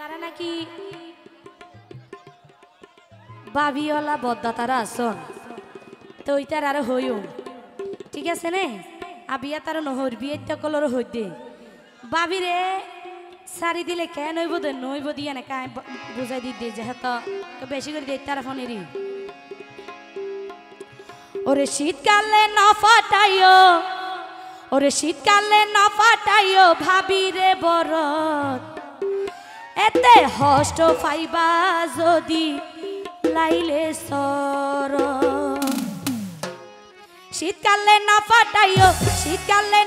যারা নাকি বাবিওয়ালা বদ্দা তারা আসন তো ওইটার আরো হইও ঠিক আছে নে আবিয়া তার নহর বিয়ে কলর হই দে বাবিরে সারি দিলে কেন নইব দে নইব দিয়া না কাই বুঝাই দি দে যেহেতু বেশি করে দে তারা ফোনেরই ওরে শীতকালে না ফাটাইও ওরে শীতকালে না ফাটাইও ভাবি রে বরত এতে হষ্ট ফাইবা যদি লাইলে সর শীতকালে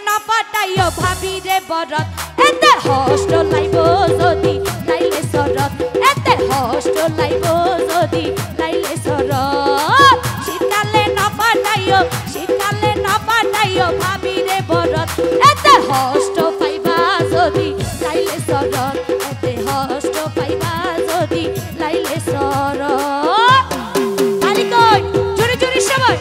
না ফাটাইও ভাবি রে বরত এতে হষ্ট লাইব যদি লাইলে সরত এতে হষ্ট লাইব যদি লাইলে সরত শীতকালে না ফাটাইও ভাবি রে বরত এতে হষ্ট পাইবা যদি লাইলে সরত এতে হষ্ট পাইবা যদি লাইলে সরত আলি কই জোরে জোরে সবাই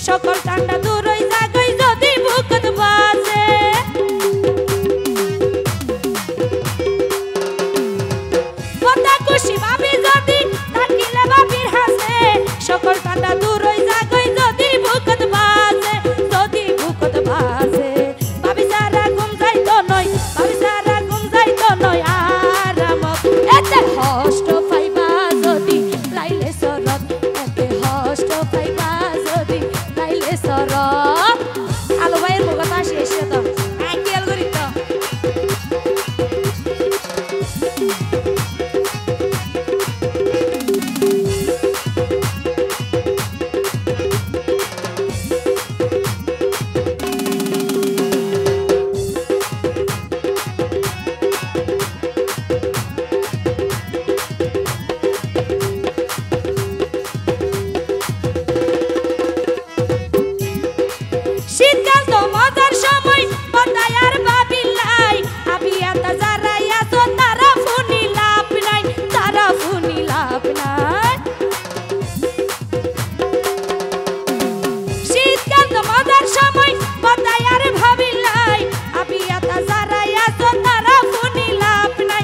সকল ঠান্ডা দূর হই যাগই যদি বুকত বাজে বন্দা খুশি ভাবি যদি থাকিলে ভাবির হাসে সকল ঠান্ডা দূর হই যাগই যদি বুকত বাজে ভাবি সারা ঘুম যাইতো নয় আরাম এতে হষ্ট পাইবা যদি লাইলে সরত এতে হষ্ট পাইবা যদি লাইলে সরত আলো ভাইয়ের মুখটা শেষ তো খেয়াল করি তো শীতকাল তো মজার সময় বন্দায় আর বাবিলাই আবিয়া তা যারাইয়া তো তারা ফুনি লাভ নাই শীতকাল তো মজার সময় বন্দায় আর ভাবিলাই আবিয়া তা যারাইয়া তো তারা ফুনি লাভ নাই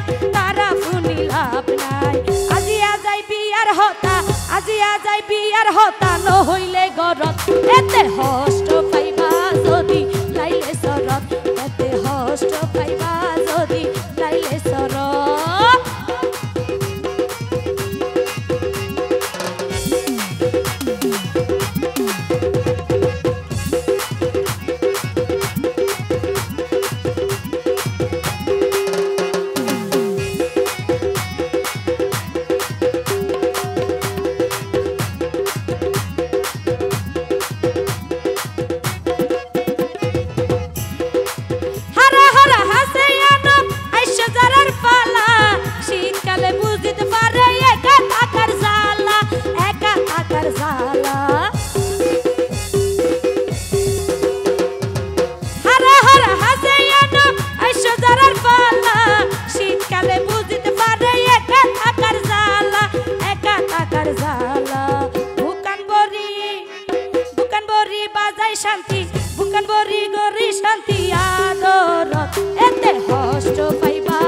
আজিয়া যাই বিয়ার হতা ন হইলে গরত এতে হষ্ট পাইবা যদি লাইলে সরত এতে হষ্ট পাইবা যদি লাইলে সরত শীতকালে বুঝতে পারে একা থাকার জ্বালা হারা হারা হাসে আইসো যারার পালা শীতকালে বুঝতে পারে একা থাকার জ্বালা বুকান বরি বাজাই শান্তি বুকান বরি গরি শান্তি আদর এতে হষ্ট পাইবা